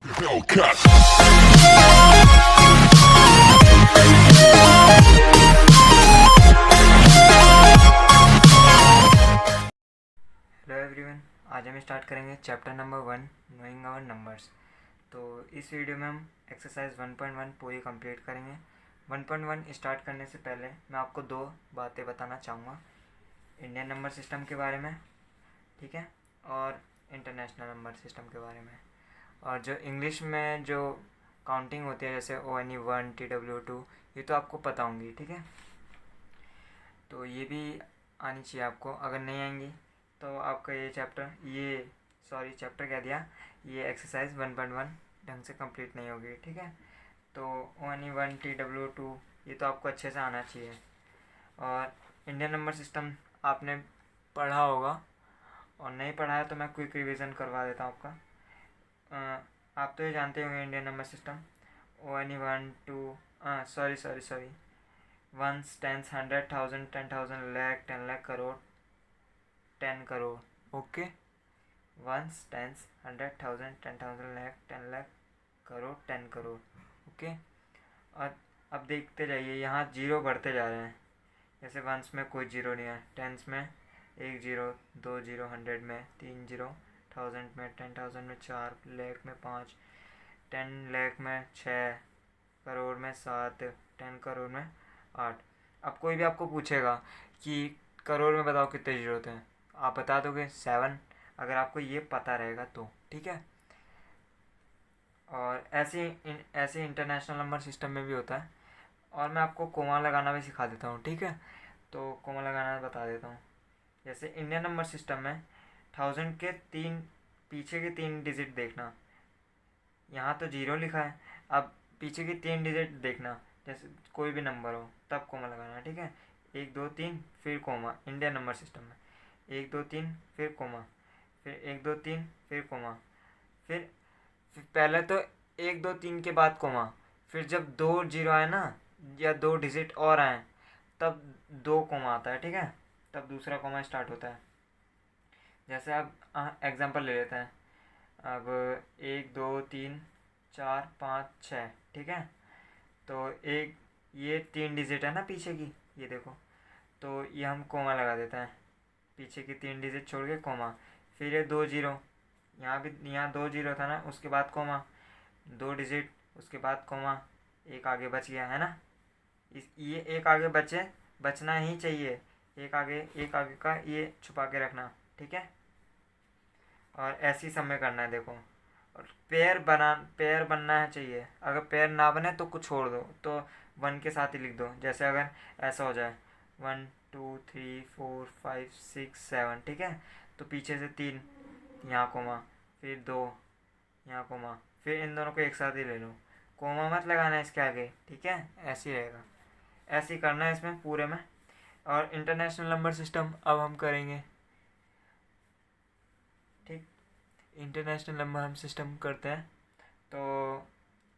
Hellcat. Hello everyone, आज हम start करेंगे chapter number 1 knowing our numbers. तो इस वीडियो में हम एक्सरसाइज 1.1 पूरी कंप्लीट करेंगे। 1.1 स्टार्ट करने से पहले मैं आपको दो बातें बताना चाहूँगा, इंडियन नंबर सिस्टम के बारे में, ठीक है, और इंटरनेशनल नंबर सिस्टम के बारे में। और जो इंग्लिश में जो काउंटिंग होती है जैसे ONE1 TW2, ये तो आपको पता होंगी, ठीक है। तो ये भी आनी चाहिए आपको। अगर नहीं आएंगी तो आपका ये चैप्टर कह दिया, ये एक्सरसाइज 1.1 ढंग से कंप्लीट नहीं होगी, ठीक है। तो ONE1 TW2 ये तो आपको अच्छे से आना चाहिए। और इंडियन नंबर सिस्टम आपने पढ़ा होगा, और नहीं पढ़ा है तो मैं क्विक रिवीजन करवा देता हूँ आपका। आप तो ये जानते होंगे Indian number system, ONE1 2 sorry, ones, tens, 100,000, 10,000, lakh, 10 lakh, crore, 10 crore, okay. Ones, tens, 100,000, 10,000, lakh, 10 lakh, crore, 10 crore, okay. और अब देखते जाइए, यहाँ जीरो बढ़ते जा रहे हैं। जैसे वंस में कोई जीरो नहीं है, टेंस में 1 जीरो, 2 जीरो, 100 में 3 जीरो, 1000 में 10,000 में 4, लाख में 5, 10 लाख में 6, करोड़ में 7, 10 करोड़ में 8। अब कोई भी आपको पूछेगा कि करोड़ में बताओ कितने जीरो होते हैं, आप बता दोगे 7, अगर आपको ये पता रहेगा तो, ठीक है। और ऐसे इंटरनेशनल नंबर सिस्टम में भी होता है। और मैं आपको कोमा लगाना भी सिखा देता हूँ, ठीक है। तो कोमा लगाना बता देता हूँ। जैसे इंडियन नंबर सिस्टम में 1000 के पीछे के 3 डिजिट देखना। यहाँ तो जीरो लिखा है, अब पीछे की 3 डिजिट देखना, जैसे कोई भी नंबर हो तब कोमा लगाना, ठीक है। 1 2 3 फिर कोमा, इंडियन नंबर सिस्टम में 1 2 3 फिर कोमा, फिर 1 2 3 फिर कोमा, फिर पहले तो 1 2 3 के बाद कोमा, फिर जब 2 जीरो आए ना, या 2 डिजिट और आए, तब 2 कोमा आता है, ठीक है। तब दूसरा कोमा स्टार्ट होता है। जैसे अब एग्जांपल ले लेते हैं। अब 1 2 3 4 5 6, ठीक है। तो एक ये 3 डिजिट है ना पीछे की, ये देखो, तो ये हम कोमा लगा देते हैं, पीछे की 3 डिजिट छोड़ के कोमा। फिर ये 2 जीरो, यहाँ 2 जीरो था ना, उसके बाद कोमा, 2 डिजिट, उसके बाद कोमा, एक आगे बच गया है ना। ये एक आगे बचना ही चाहिए, एक आगे का ये छुपा के रखना, ठीक है। और ऐसी सब में करना है, देखो। और पेयर बनना है चाहिए, अगर पेयर ना बने तो कुछ छोड़ दो, तो 1 के साथ ही लिख दो। जैसे अगर ऐसा हो जाए 1 2 3 4 5 6 7, ठीक है, तो पीछे से 3, यहाँ कोमा, फिर 2, यहाँ कोमा, फिर इन दोनों को एक साथ ही ले लो, कोमा मत लगाना है इसके आगे, ठीक है। ऐसे ही रहेगा, ऐसे ही करना है इसमें पूरे में। और इंटरनेशनल नंबर सिस्टम अब हम करेंगे, ठीक। इंटरनेशनल नंबर हम सिस्टम करते हैं, तो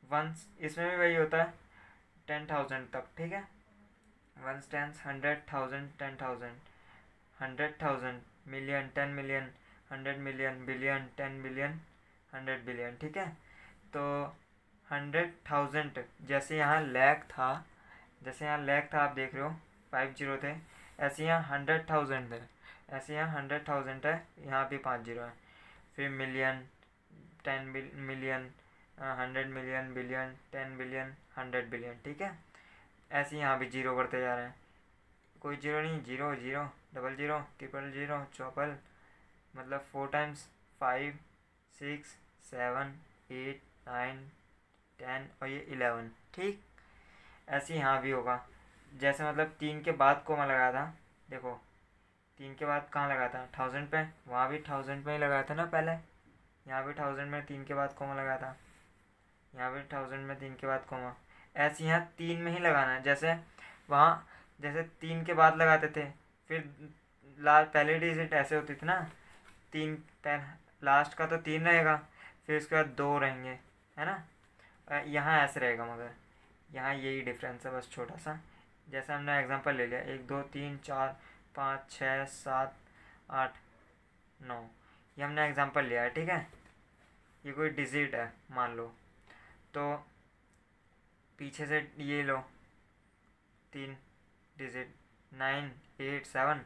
वंस इसमें भी वही होता है 10,000 तक, ठीक है। Ones, tens, 100,000, 10,000, 100,000, million, 10 million, 100 million, billion, 10 billion, 100 billion, ठीक है। तो 100,000, जैसे यहाँ लैख था, आप देख रहे हो 5 जीरो थे, ऐसे यहाँ 100,000 थे, ऐसे यहाँ 100,000 है, यहाँ भी 5 जीरो है। फिर million, 10 million, 100 million, billion, 10 billion, 100 billion, ठीक है। ऐसे यहाँ भी जीरो बढ़ते जा रहे हैं, कोई जीरो नहीं, zero zero, double zero, triple zero, Chaupal, मतलब 4 टाइम्स, 5 6 7 8 9 10 और ये 11, ठीक। ऐसे यहाँ भी होगा। जैसे मतलब 3 के बाद कोमा लगाया था, देखो 3 के बाद कहाँ लगाया था, 1000 पे, वहाँ भी 1000 पे ही लगाया था ना पहले। यहाँ भी 1000 में 3 के बाद कोमा लगाया था, यहाँ भी 1000 में 3 के बाद कोमा। ऐसे यहाँ 3 में ही लगाना है, जैसे 3 के बाद लगाते थे, फिर पहले डिजिट ऐसे होती थी ना, 3, लास्ट का तो 3 रहेगा, फिर उसके बाद 2 रहेंगे, है ना। यहाँ ऐसे रहेगा, मगर यहाँ यही डिफरेंस है, बस छोटा सा। जैसे हमने एग्जांपल ले लिया, 1 2 3 4 5 6 7 8 9, ये हमने एग्जांपल लिया है, ठीक है। ये कोई डिजिट है मान लो, तो पीछे से ये लो 3 डिजिट 9 8 7,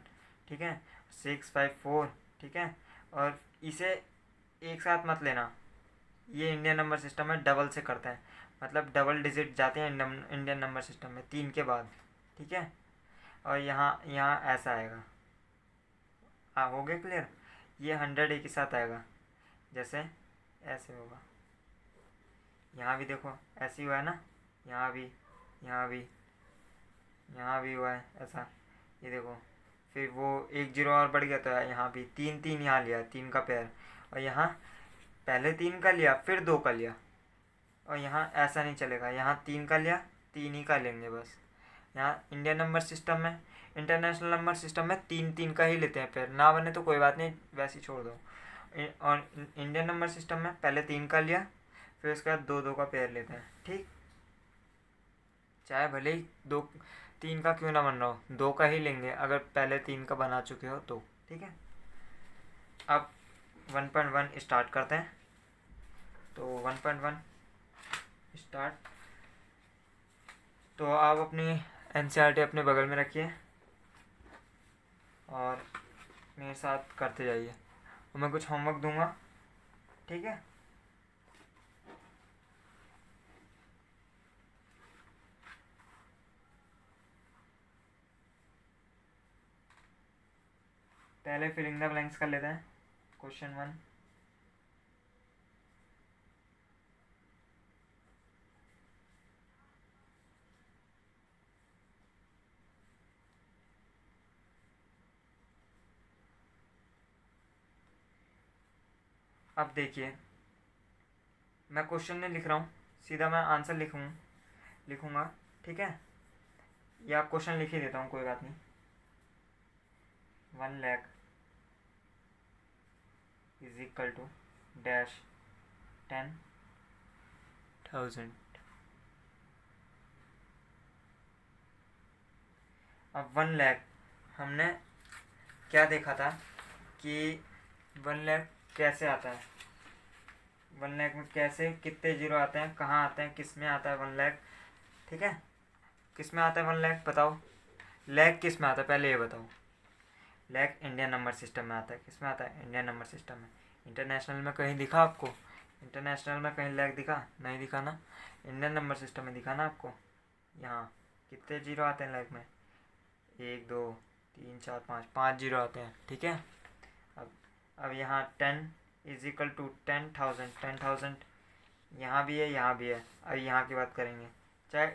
ठीक है, 6 5 4, ठीक है। और इसे एक साथ मत लेना, ये इंडियन नंबर सिस्टम में डबल से करते हैं, मतलब डबल डिजिट जाते हैं इंडियन नंबर सिस्टम में 3 के बाद, ठीक है। और यहाँ यहाँ ऐसा आएगा, हाँ हो गया क्लियर। ये 100 एक ही साथ आएगा, जैसे ऐसे होगा, यहाँ भी देखो ऐसे ही हुआ है ना, यहाँ भी यहाँ भी यहाँ भी हुआ है ऐसा, ये देखो। फिर वो 1 जीरो और बढ़ गया, तो यहाँ भी 3 3 यहाँ लिया, 3 का पेयर, और यहाँ पहले 3 का लिया फिर 2 का लिया, और यहाँ ऐसा नहीं चलेगा, यहाँ 3 का लिया 3 ही का लेंगे बस। यहाँ इंडियन नंबर सिस्टम में, इंटरनेशनल नंबर सिस्टम में 3 3 का ही लेते हैं पेयर, ना बने तो कोई बात नहीं वैसे ही छोड़ दो। और इंडियन नंबर सिस्टम में पहले 3 का लिया, फिर उसके बाद 2 2 का पेयर लेते हैं, ठीक। चाहे भले ही 2 3 का क्यों ना बन रहा हो, 2 का ही लेंगे अगर पहले 3 का बना चुके हो तो, ठीक है। अब 1.1 स्टार्ट करते हैं, तो 1.1 स्टार्ट। तो आप अपनी एनसीईआरटी अपने बगल में रखिए और मेरे साथ करते जाइए, और मैं कुछ होमवर्क दूंगा, ठीक है। पहले फिलिंग द ब्लैंक्स कर लेते हैं। क्वेश्चन 1, अब देखिए मैं क्वेश्चन नहीं लिख रहा हूँ, सीधा मैं आंसर लिखूँगा, ठीक है। या क्वेश्चन लिख ही देता हूँ, कोई बात नहीं। 1 lakh is equal to dash 10,000। अब 1 लाख हमने क्या देखा था कि 1 लाख कैसे आता है, 1 लाख में कैसे कितने जीरो आते हैं, कहाँ आते हैं, किस में आता है 1 लाख, ठीक है। किस में आता है 1 लाख बताओ, लाख किस में आता है पहले ये बताओ। लाख इंडियन नंबर सिस्टम में आता है, किस में आता है इंडियन नंबर सिस्टम में। इंटरनेशनल में कहीं दिखा आपको, इंटरनेशनल में कहीं लाख दिखा, नहीं दिखा ना, इंडियन नंबर सिस्टम में दिखा ना आपको। यहाँ कितने जीरो आते हैं लाख में, 1 2 3 4 5, 5 जीरो आते हैं, ठीक है। अब यहाँ 10 इज इक्वल टू 10,000, 10,000 यहाँ भी है यहाँ भी है। अब यहाँ की बात करेंगे, चाहे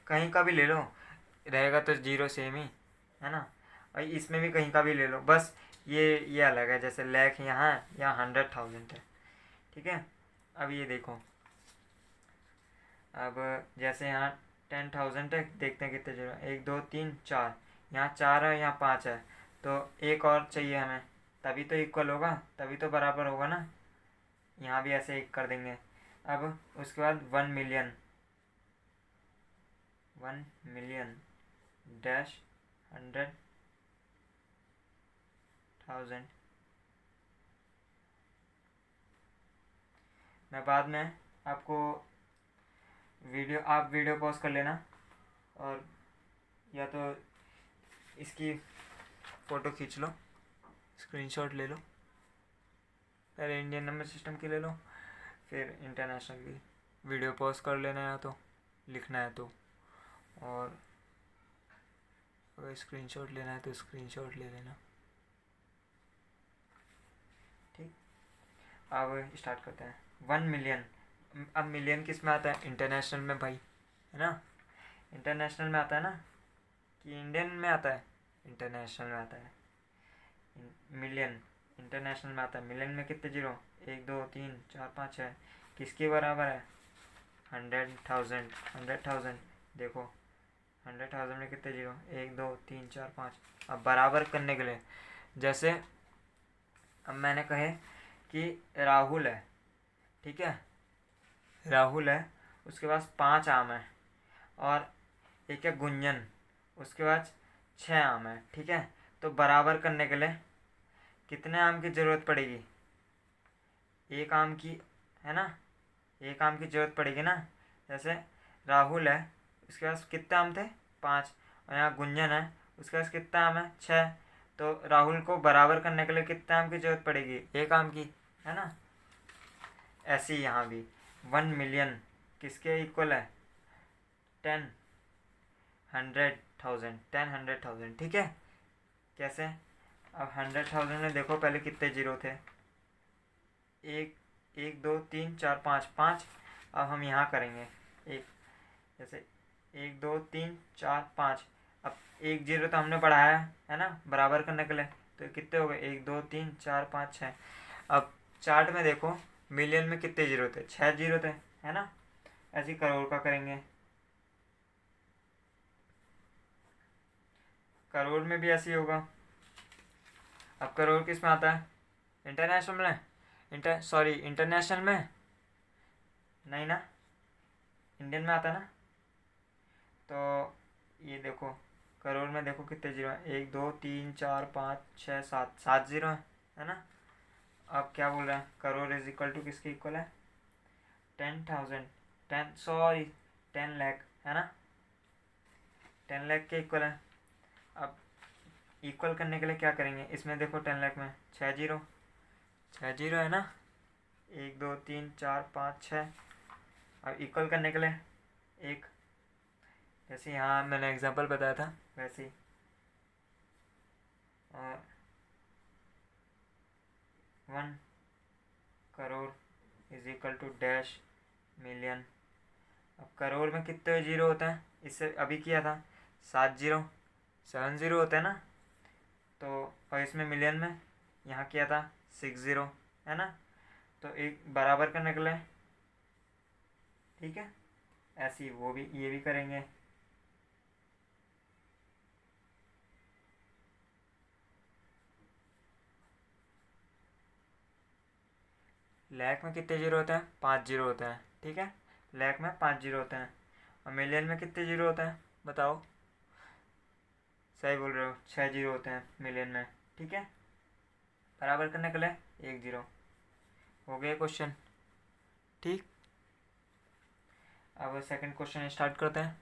कहीं का भी ले लो, रहेगा तो जीरो सेम ही है ना। और इसमें भी कहीं का भी ले लो, बस ये अलग है, जैसे लाख यहाँ है, यहाँ 100,000 है, ठीक है। अब ये देखो, अब जैसे यहाँ 10,000 है, देखते हैं कितने जीरो, 1 2 3 4, यहाँ 4 है यहाँ 5 है, तो एक और चाहिए हमें, तभी तो इक्वल होगा, तभी तो बराबर होगा ना। यहाँ भी ऐसे एक कर देंगे। अब उसके बाद 1 मिलियन, 1 मिलियन डैश 100,000। मैं बाद में आपको आप वीडियो पॉज कर लेना, और या तो इसकी फ़ोटो खींच लो, स्क्रीनशॉट ले लो, पहले इंडियन नंबर सिस्टम की ले लो, फिर इंटरनेशनल की। वीडियो पॉज कर लेना है तो लिखना है तो, और अगर स्क्रीनशॉट लेना है तो स्क्रीनशॉट ले लेना, ठीक। अब स्टार्ट करते हैं। 1 मिलियन, अब मिलियन किस में आता है, इंटरनेशनल में भाई, है ना। इंटरनेशनल में आता है ना, कि इंडियन में आता है, इंटरनेशनल में आता है। मिलियन इंटरनेशनल में आता है, मिलियन में कितने जीरो, 1 2 3 4 5 है, किसके बराबर है 100,000, 100,000 देखो 100,000 में कितने जीरो, 1 2 3 4 5। अब बराबर करने के लिए, जैसे अब मैंने कहे कि राहुल है, ठीक है, राहुल है, उसके पास 5 आम है, और एक है गुंजन, उसके पास 6 आम है, ठीक है। तो बराबर करने के लिए कितने आम की ज़रूरत पड़ेगी, एक आम की है ना, एक आम की ज़रूरत पड़ेगी ना। जैसे राहुल है, उसके पास कितने आम थे, 5। और यहाँ गुंजन है, उसके पास कितने आम है, 6। तो राहुल को बराबर करने के लिए कितने आम की ज़रूरत पड़ेगी, एक आम की, है ना। ऐसे ही यहाँ भी 1 मिलियन किसके इक्वल है, 10, 100,000, 100,000, ठीक है। कैसे, अब 100,000 में देखो पहले कितने जीरो थे, एक, एक, दो, तीन, चार, पाँच, पाँच। अब हम यहाँ करेंगे एक, जैसे 1, 2, 3, 4, 5। अब एक जीरो तो हमने बढ़ाया है ना बराबर करने के लिए, तो कितने हो गए, 1, 2, 3, 4, 5, 6। अब चार्ट में देखो मिलियन में कितने जीरो थे, 6 जीरो थे, है ना। ऐसे ही करोड़ का करेंगे, करोड़ में भी ऐसे ही होगा। अब करोड़ किस में आता है, इंटरनेशनल में, इंटरनेशनल में नहीं ना, इंडियन में आता है ना। तो ये देखो करोड़ में देखो कितने जीरो हैं, 1, 2, 3, 4, 5, 6, 7, 7 जीरो है ना। अब क्या बोल रहे हैं, करोड़ इज इक्वल टू किसके इक्वल है, 10,000, 10 लाख, है ना, 10 लाख के इक्वल है। अब इक्वल करने के लिए क्या करेंगे, इसमें देखो 10 लाख में 6 जीरो, 6 जीरो है ना, 1, 2, 3, 4, 5, 6। अब इक्वल करने के लिए एक, जैसे यहाँ मैंने एग्जांपल बताया था वैसे ही, और 1 crore is equal to dash million. अब करोड़ में कितने जीरो होते हैं, इससे अभी किया था 7 जीरो, 7 जीरो होते हैं ना। तो और इसमें मिलियन में यहाँ किया था 6 जीरो, है ना। तो एक बराबर करने के लिए, ठीक है, ऐसे ही वो भी, ये भी करेंगे। लाख में कितने जीरो होते हैं, 5 जीरो होते हैं, ठीक है। लाख में 5 जीरो होते हैं। और मिलियन में कितने जीरो होते हैं बताओ, सही बोल रहे हो, 6 जीरो होते हैं मिलियन में, ठीक है। बराबर करने के लिए एक जीरो, हो गया क्वेश्चन, ठीक। अब सेकंड क्वेश्चन स्टार्ट करते हैं।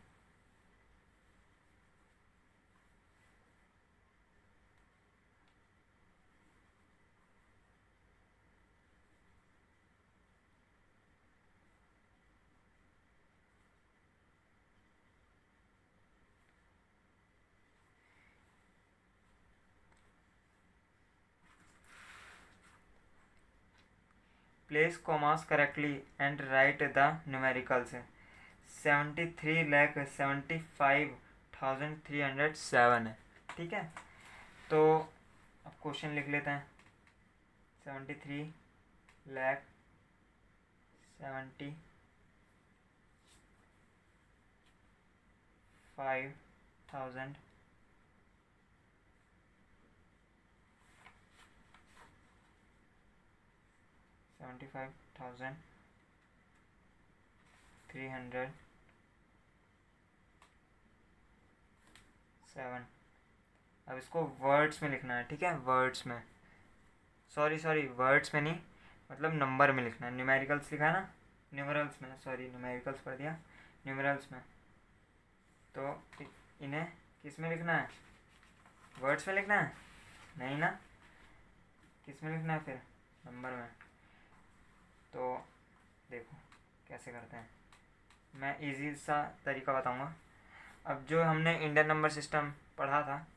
Place commas correctly and write the numericals, 73,75,307 है, ठीक है। तो अब क्वेश्चन लिख लेते हैं, 73,75,000 75,307। अब इसको वर्ड्स में लिखना है, ठीक है, वर्ड्स में, सॉरी वर्ड्स में नहीं, मतलब नंबर में लिखना है। न्यूमेरिकल्स लिखा है ना, न्यूमरल्स में, सॉरी न्यूमेरिकल्स पढ़ दिया, न्यूमरल्स में। तो इन्हें किस में लिखना है, वर्ड्स में लिखना है, नहीं ना, किस में लिखना है फिर, नंबर में। तो देखो कैसे करते हैं, मैं इजी सा तरीका बताऊंगा। अब जो हमने इंडियन नंबर सिस्टम पढ़ा था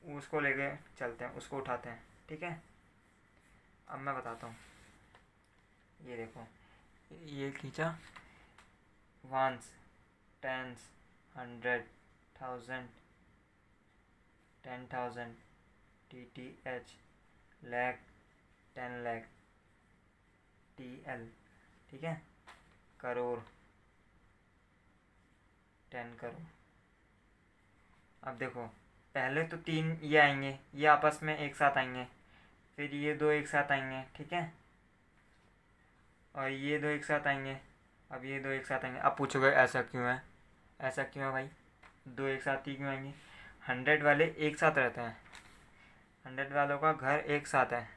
उसको लेके चलते हैं, उसको उठाते हैं, ठीक है। अब मैं बताता हूँ, ये देखो, ये खींचा, ones, tens, 100, 1000, 10,000, TTH, lakh, 10 lakh, TL, ठीक है, करोड़, 10 करोड़। अब देखो पहले तो 3 ये आएंगे, ये आपस में एक साथ आएंगे, फिर ये 2 एक साथ आएंगे, ठीक है, और ये 2 एक साथ आएंगे, अब ये 2 एक साथ आएंगे। अब पूछोगे ऐसा क्यों है, ऐसा क्यों है भाई, 2 एक साथ ही क्यों आएंगे, 100 वाले एक साथ रहते हैं, 100 वालों का घर एक साथ है।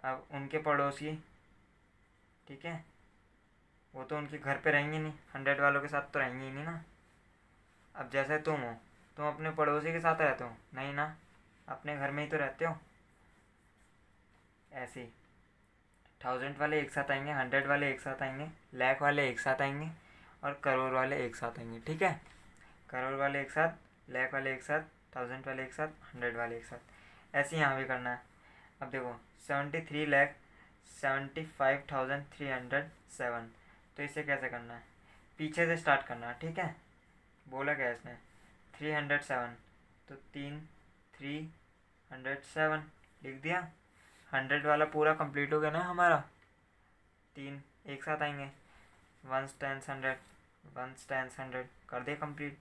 अब उनके पड़ोसी ठीक है, वो तो उनके घर पे रहेंगे नहीं, 100 वालों के साथ तो रहेंगे ही नहीं ना। अब जैसे तुम हो, तुम अपने पड़ोसी के साथ रहते हो नहीं ना, अपने घर में ही तो रहते हो। ऐसे ही 1000 वाले एक साथ आएंगे, 100 वाले एक साथ आएंगे, लाख वाले एक साथ आएंगे और करोड़ वाले एक साथ आएंगे। ठीक है, करोड़ वाले एक साथ, लाख वाले एक साथ, 1000 वाले एक साथ, 100 वाले एक साथ। ऐसे यहाँ भी करना है। अब देखो 73,75,307, तो इसे कैसे करना है, पीछे से स्टार्ट करना है। ठीक है, बोला क्या इसने 307, तो 307 लिख दिया। 100 वाला पूरा कंप्लीट हो गया ना हमारा, 3 एक साथ आएंगे, 1 10 100, 1 10 100 कर दिया कंप्लीट।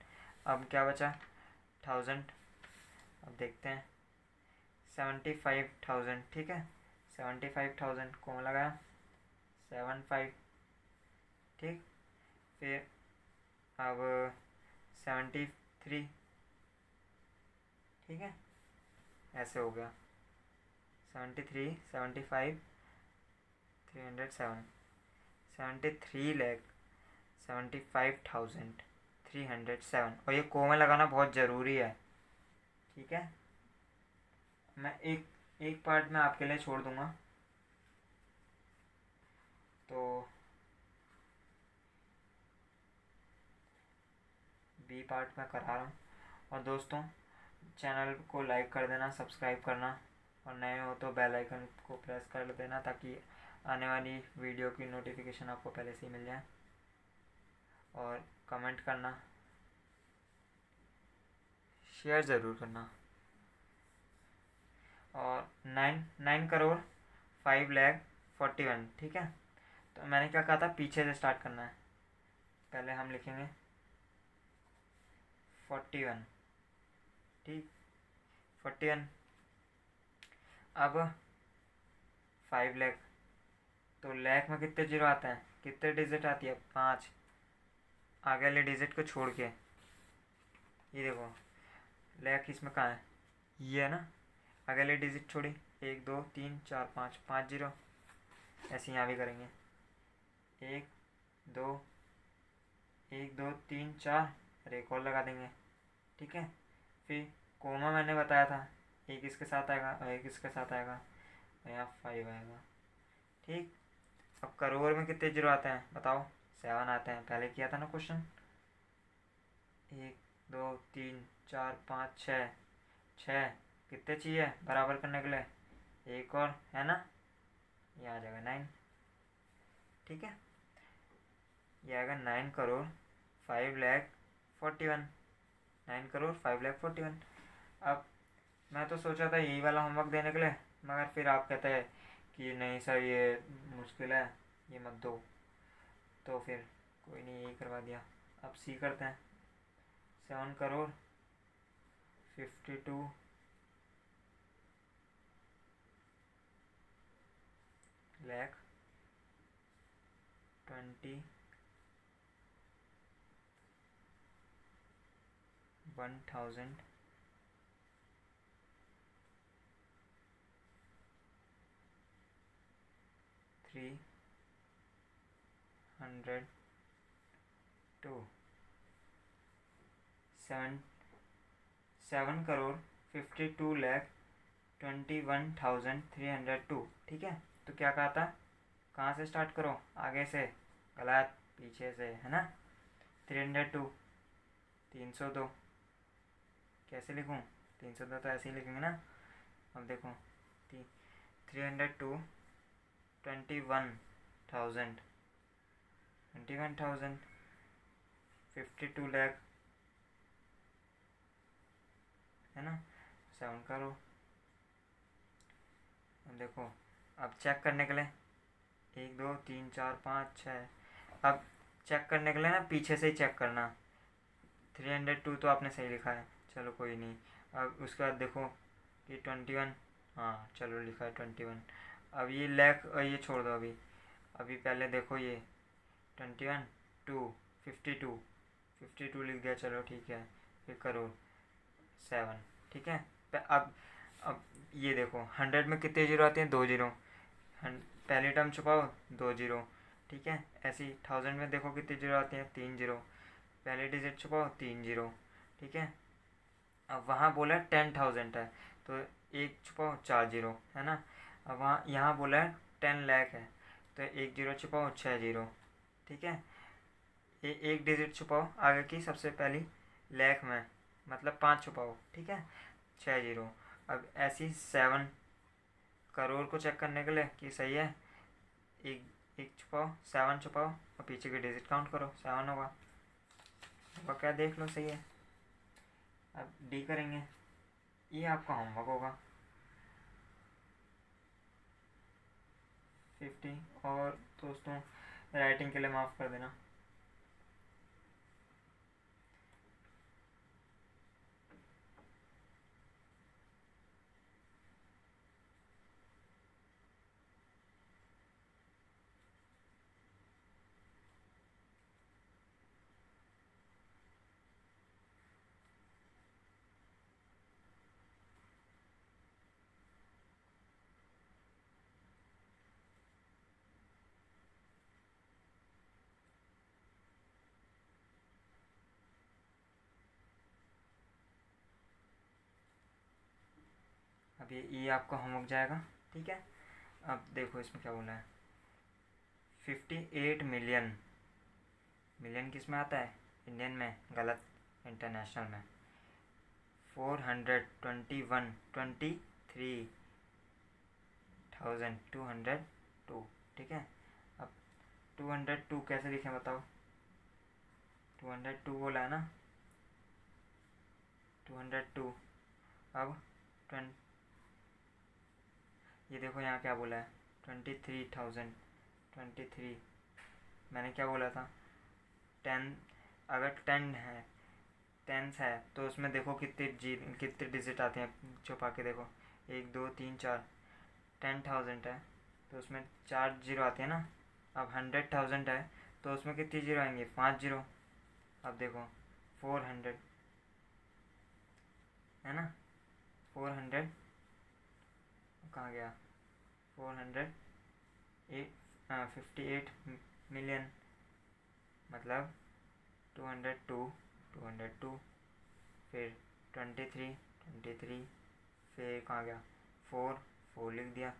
अब क्या बचा 1000, अब देखते हैं 75,000। ठीक है, 75,000 कौन लगाया 75, ठीक। फिर अब 73, ठीक है, ऐसे हो गया 73 75 307, 73,75,307। और ये कोमा लगाना बहुत ज़रूरी है। ठीक है, मैं एक एक पार्ट में आपके लिए छोड़ दूंगा, तो बी पार्ट में करा रहा हूँ। और दोस्तों, चैनल को लाइक कर देना, सब्सक्राइब करना, और नए हो तो बेल आइकन को प्रेस कर देना ताकि आने वाली वीडियो की नोटिफिकेशन आपको पहले से ही मिल जाए। और कमेंट करना, शेयर ज़रूर करना। और 9,9,05,41,, ठीक है। तो मैंने क्या कहा था, पीछे से स्टार्ट करना है। पहले हम लिखेंगे 41, ठीक, 41। अब 5 लाख, तो लाख में कितने जीरो आते हैं, कितने डिजिट आती है 5, आगे वाले डिजिट को छोड़ के। ये देखो लाख इसमें कहाँ है, ये है ना, आगे वाले डिजिट छोड़ी, 1 2 3 4 5, 5 जीरो। ऐसे यहाँ भी करेंगे 1 2 1 2 3 4, और एक और लगा देंगे। ठीक है, फिर कोमा मैंने बताया था, एक इसके साथ आएगा और एक इसके साथ आएगा, और यहाँ 5 आएगा। ठीक, अब करोड़ में कितने जीरो आते हैं बताओ, 7 आते हैं, पहले किया था ना क्वेश्चन। 1 2 3 4 5 6, 6 कितने चाहिए बराबर करने के लिए, एक और है ना, ये आ जाएगा 9। ठीक है, ये आएगा 9,05,41,, 9,05,41,। अब मैं तो सोचा था यही वाला होमवर्क देने के लिए, मगर फिर आप कहते हैं कि नहीं सर ये मुश्किल है, ये मत दो, तो फिर कोई नहीं, यही करवा दिया। अब सी करते हैं, 7,52,20,1,20,20,000, $302, 7,52,21,302। ठीक है, तो क्या कहा था, कहाँ से स्टार्ट करो, आगे से, गलत, पीछे से, है ना। 302, 302 कैसे लिखूँ, 302 तो ऐसे ही लिखेंगे ना। अब देखो 302, 21,000, 52 लाख, है ना। 7 करो। अब देखो, अब चेक करने के लिए 1 2 3 4 5 6, अब चेक करने के लिए ना पीछे से ही चेक करना। 302 तो आपने सही लिखा है, चलो कोई नहीं। अब उसके बाद देखो कि 21, हाँ चलो लिखा है 21। अब ये लैख ये छोड़ दो अभी, अभी पहले देखो ये 21 2 52, 52 लिख दिया, चलो ठीक है। फिर करो 7, ठीक है। अब ये देखो 100 में कितने जीरो आते हैं, 2 जीरो। पहली टर्म छुपाओ 2 जीरो, ठीक है। ऐसे ही 1000 में देखो कितनी जीरो आती हैं, 3 जीरो, पहले डिजिट छुपाओ 3 जीरो, ठीक है। अब वहाँ बोला है 10,000 है तो एक छुपाओ 4 जीरो, है ना। अब वहाँ यहाँ बोला है 10 लाख है तो एक जीरो छुपाओ 6 जीरो, ठीक है। एक डिजिट छुपाओ आगे की सबसे पहली लाख में, मतलब 5 छुपाओ, ठीक है, 6 जीरो। अब ऐसी 7 करोड़ को चेक करने के लिए कि सही है, एक एक छुपाओ, 7 छुपाओ और पीछे की डिजिट काउंट करो, 7 होगा क्या, देख लो सही है। अब डी करेंगे, ये आपका होमवर्क होगा 50। और दोस्तों राइटिंग के लिए माफ़ कर देना। अब ये आपका होमवर्क जाएगा, ठीक है। अब देखो इसमें क्या बोला है, 58 मिलियन, मिलियन किस में आता है, इंडियन में, गलत, इंटरनेशनल में। 423,202, ठीक है। अब 202 कैसे लिखें बताओ, 202 बोला है ना, 202। अब 20, ये देखो यहाँ क्या बोला है, 23,000, 23। मैंने क्या बोला था, 10, अगर 10 है, टेंस है तो उसमें देखो कितने डिजिट आते हैं, छुपा के देखो, 1 2 3 4। 10,000 है तो उसमें 4 जीरो आते हैं ना। अब 100,000 है तो उसमें कितनी जीरो आएंगे, 5 जीरो। अब देखो 400 है ना, 400 कहाँ गया, 400 58 मिलियन, मतलब 202, 202, फिर 23, फिर कहाँ गया, 4 लिख दिया,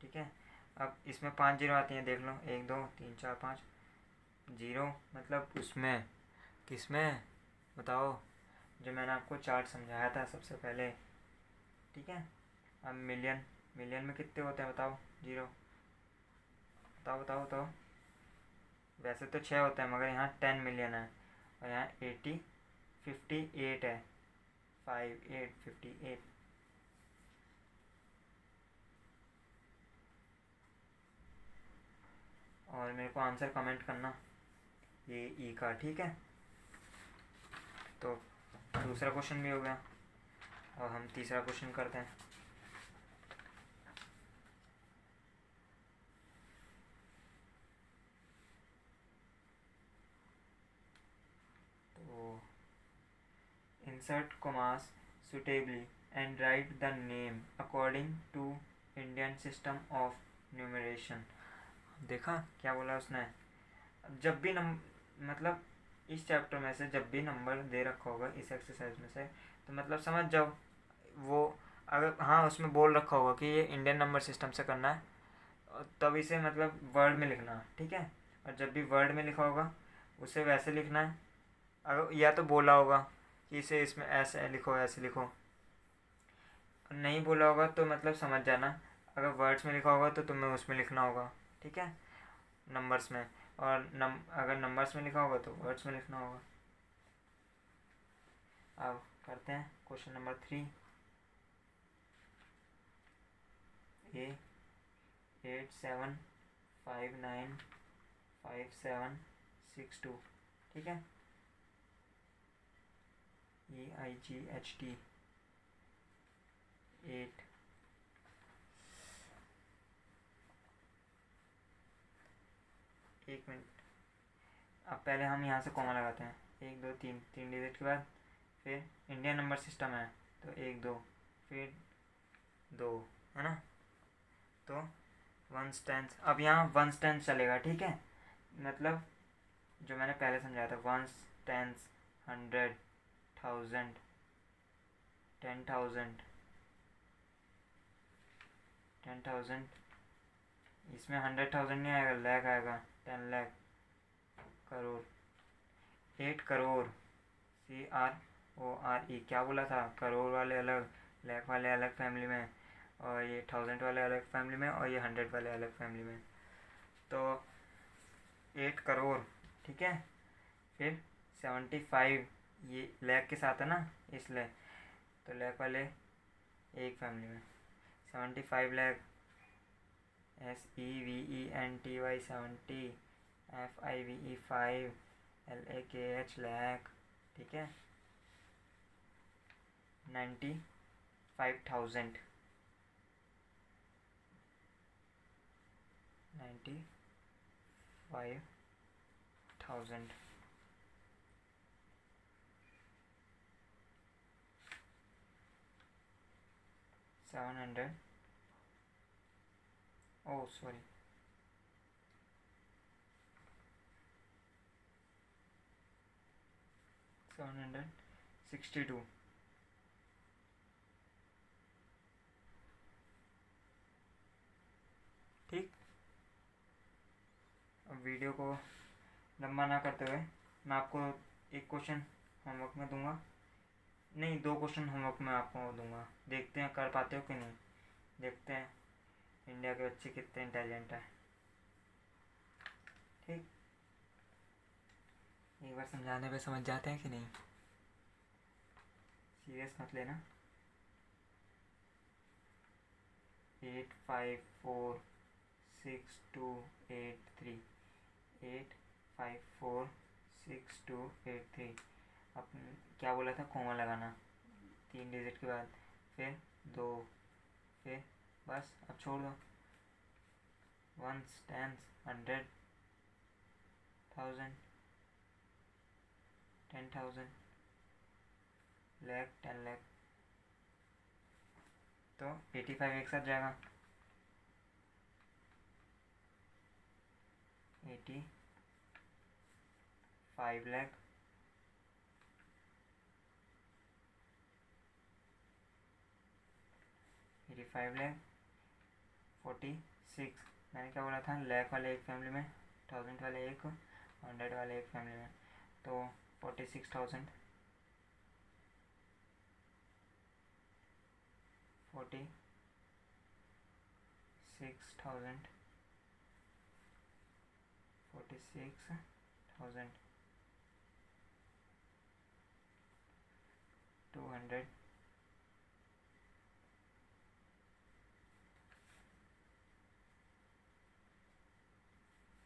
ठीक है। अब इसमें 5 जीरो आती हैं, देख लो, 1 2 3 4 5 जीरो, मतलब उसमें किसमें बताओ, जो मैंने आपको चार्ट समझाया था सबसे पहले, ठीक है। अब मिलियन, मिलियन में कितने होते हैं बताओ जीरो, बताओ बताओ बताओ। वैसे तो 6 होते हैं मगर यहाँ 10 मिलियन है और यहाँ 58 है, 58। और मेरे को आंसर कमेंट करना ये ई का, ठीक है। तो दूसरा क्वेश्चन भी हो गया और हम तीसरा क्वेश्चन करते हैं। तो insert commas suitably and write the name according to Indian system of numeration। देखा क्या बोला उसने, जब भी मतलब इस चैप्टर में से जब भी नंबर दे रखा होगा इस एक्सरसाइज में से, तो मतलब समझ जाओ वो, अगर हाँ उसमें बोल रखा होगा कि ये इंडियन नंबर सिस्टम से करना है, तब इसे मतलब वर्ड में लिखना, ठीक है। और जब भी वर्ड में लिखा होगा उसे वैसे लिखना है, अगर या तो बोला होगा कि इसे इसमें ऐसे लिखो, ऐसे लिखो, नहीं बोला होगा तो मतलब समझ जाना, अगर वर्ड्स में लिखा होगा तो तुम्हें उसमें लिखना होगा, ठीक है, नंबर्स में। और अगर नंबर्स में लिखा होगा तो वर्ड्स में लिखना होगा। अब करते हैं क्वेश्चन नंबर 3। ए 87595762, ठीक है। EIGHT 8। एक मिनट, अब पहले हम यहाँ से कॉमा लगाते हैं, 1 2 3, 3 डिजिट के बाद फिर इंडियन नंबर सिस्टम है तो 1 2 फिर 2, है ना। तो वंस टेंस, अब यहाँ वंस टेंस चलेगा, ठीक है। मतलब जो मैंने पहले समझाया था, वंस टेंस, 100, 1000, 10,000, 10,000, इसमें 100,000 नहीं आएगा, लाख आएगा, 10 लाख, करोड़, 8 करोड़, CRORE, क्या बोला था, करोड़ वाले अलग, लाख वाले अलग फैमिली में, और ये 1000 वाले अलग फैमिली में, और ये 100 वाले अलग फैमिली में। तो 8 करोड़, ठीक है। फिर 75, ये लाख के साथ है ना, इसलिए, तो लाख वाले एक फैमिली में, 75 lakh, SEVENTY 70, FIVE 5, LAKH lakh, ठीक है। 95,000, 95,000, 700, oh sorry, 762, ठीक। अब वीडियो को लंबा ना करते हुए मैं आपको एक क्वेश्चन होमवर्क में दूंगा, नहीं 2 क्वेश्चन होमवर्क में आपको दूंगा, देखते हैं कर पाते हो कि नहीं, देखते हैं इंडिया के बच्चे कितने इंटेलिजेंट हैं, ठीक। एक बार समझाने पे समझ जाते हैं कि नहीं, सीरियस मत लेना। 8546283, 8546283। अपन क्या बोला था, कोमा लगाना 3 डिजिट के बाद, फिर 2, फिर बस अब छोड़ दो, वंस, टेंस, 100, 1000, 10,000, लाख, 10 लाख, तो 85 एक साथ जाएगा, 85 लाख, 85 लाख, 46, मैंने क्या बोला था, लाख वाले एक फैमिली में, 1000 वाले एक, 100 वाले एक फैमिली में, तो 46,000, 46,000, 46,000, 200,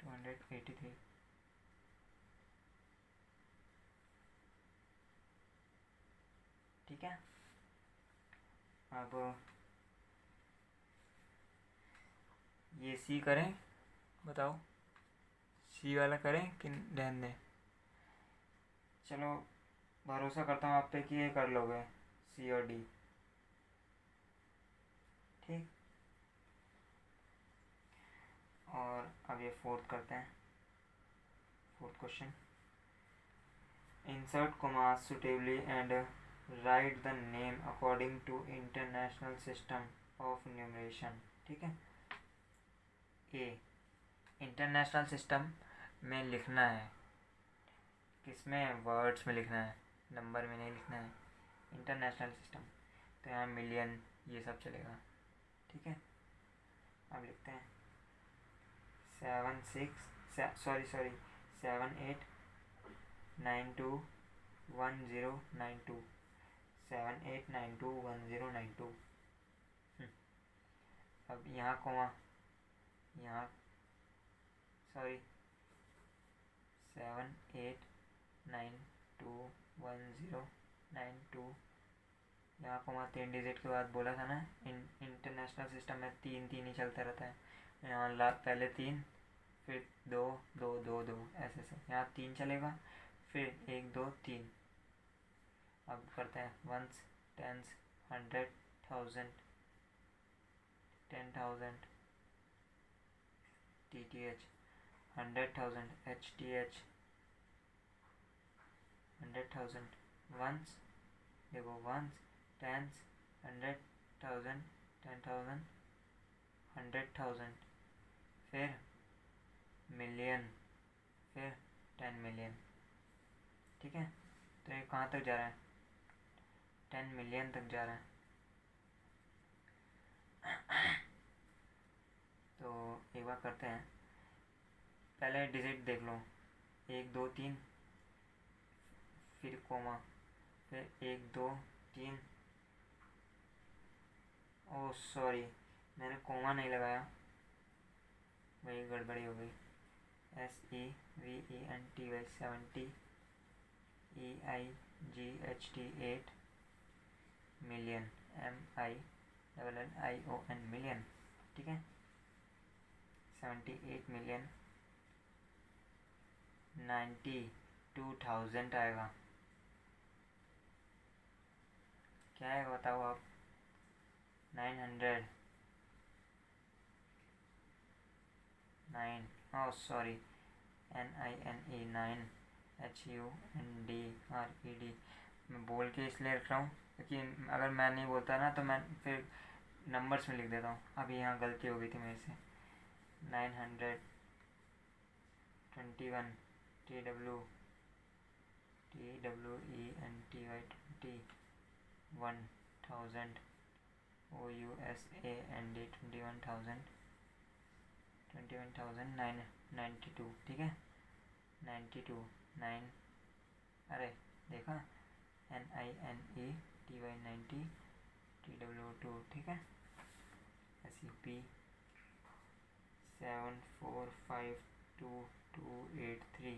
283, ठीक है। अब ये सी करें, बताओ सी वाला करें कि रहने दें, चलो भरोसा करता हूँ आप पे कि ये कर लोगे, सी और डी, ठीक। और अब ये फोर्थ करते हैं, fourth question, insert comma suitably and write the name according to international system of numeration, ठीक है। ए, इंटरनेशनल सिस्टम में लिखना है, किसमें, वर्ड्स में लिखना है, नंबर में नहीं लिखना है, इंटरनेशनल सिस्टम, तो यहाँ मिलियन ये सब चलेगा, ठीक है। अब लिखते हैं 78921092, 78921092। अब यहाँ कोमा, यहाँ सॉरी 78921092, यहाँ कोमा 3 डिजिट के बाद बोला था ना, इंटरनेशनल सिस्टम में 3 3 ही चलता रहता है, यहाँ पहले 3, फिर 2 2 2 2, ऐसे से यहाँ 3 चलेगा, फिर 1 2 3। अब करते हैं ones, tens, 100, 1000, 10,000, TTH, 100,000 HTH, 100,000 ones, देखो वंस, टेंस, 100,000, 10,000, 100,000, फिर मिलियन, फिर 10 मिलियन। ठीक है, तो ये कहाँ तक जा रहा है? 10 मिलियन तक जा रहा है। तो एक बार करते हैं, पहले डिजिट देख लो, 1 2 3, फिर कोमा, फिर 1 2 3, ओह सॉरी मैंने कोमा नहीं लगाया, वही गड़बड़ी हो गई। SEVENTY 70, EIGHT 8, million, MILLION million. ठीक है, 78 मिलियन, 92,000 आएगा। क्या है बताओ आप? 900, 9, ओह सॉरी, NINE 9, HUNDRED। मैं बोल के इसलिए रख रहा हूँ क्योंकि अगर मैं नहीं बोलता ना तो मैं फिर नंबर्स में लिख देता हूँ। अभी यहाँ गलती हो गई थी मेरे से। 921, TWENTY 20, 1,000, OUSAND 21,000, 21,992। ठीक है, 92, 9, अरे देखा, NINETY 90, TW2। ठीक है, SUP 74522283।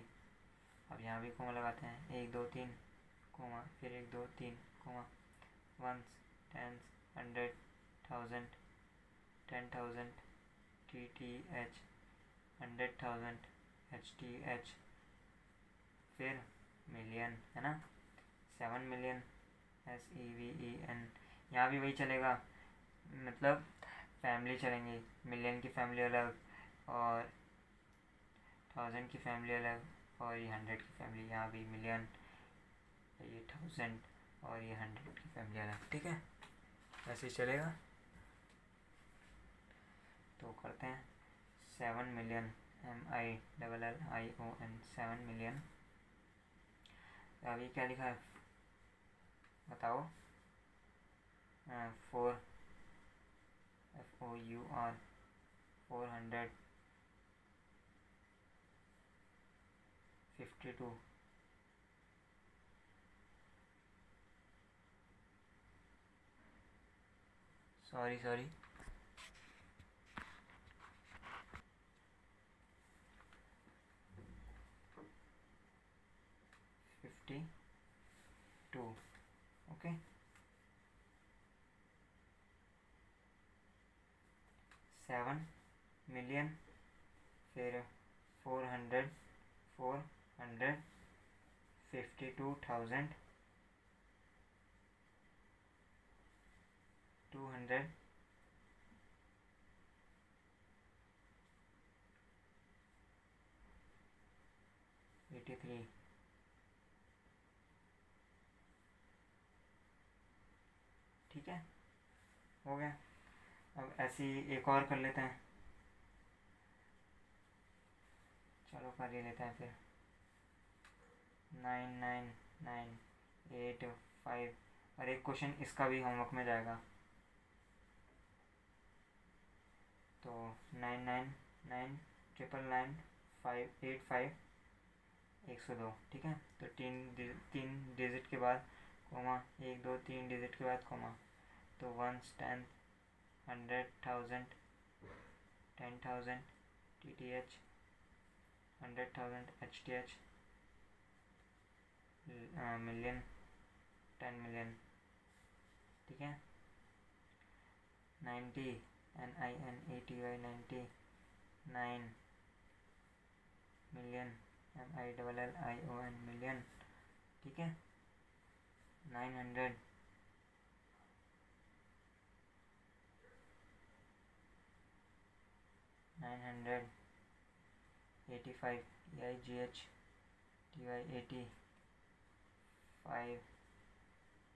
अब यहाँ भी कोमा लगाते हैं, 1 2 3 कोमा, फिर 1 2 3 comma, ones, tens, 100,000, 10,000, TTH, 100,000 HTH, फिर मिलियन, है ना, 7 मिलियन, SEVEN। यहाँ भी वही चलेगा, मतलब फैमिली चलेंगी, मिलियन की फैमिली अलग और 1,000 की फैमिली अलग, और ये 100 की फैमिली, यहाँ भी मिलियन, ये 1,000 और ये 100 की फैमिली अलग। ठीक है, ऐसे ही चलेगा। तो करते हैं 7 मिलियन, MILLION 7 मिलियन। अभी क्या लिखा है बताओ? 4 FOUR 452, सॉरी 52, ओके। 7 मिलियन, फिर 452,200, 83। ठीक है, हो गया। अब ऐसी एक और कर लेते हैं, चलो कर ही लेते हैं फिर। 99985, और एक क्वेश्चन इसका भी होमवर्क में जाएगा। तो 999,999,585, 102। ठीक है, तो तीन डिजिट के बाद कोमा, 1 2 3 डिजिट के बाद कोमा, तो ones, 10, 100,000, 10,000 TTH, 100,000 HTH, million, 10 million. ठीक है, 90, NINETY 90, 9 मिलियन, MILLION मिलियन। ठीक है, 900, 900, 85 EIGH TY 85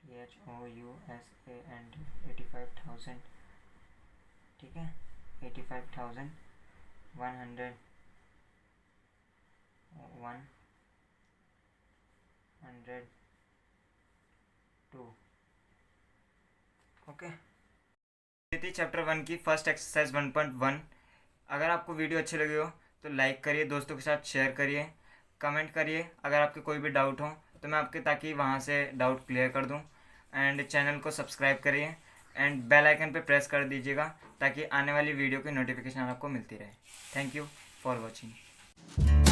THOUSAND 85,000, ठीक है, 85,100 102। ओके, ये थी चैप्टर 1 की फर्स्ट एक्सरसाइज 1.1। अगर आपको वीडियो अच्छी लगी हो तो लाइक करिए, दोस्तों के साथ शेयर करिए, कमेंट करिए अगर आपके कोई भी डाउट हो तो मैं आपके ताकि वहाँ से डाउट क्लियर कर दूँ। एंड चैनल को सब्सक्राइब करिए एंड बेल आइकन पे प्रेस कर दीजिएगा ताकि आने वाली वीडियो की नोटिफिकेशन आपको मिलती रहे। Thank you for watching.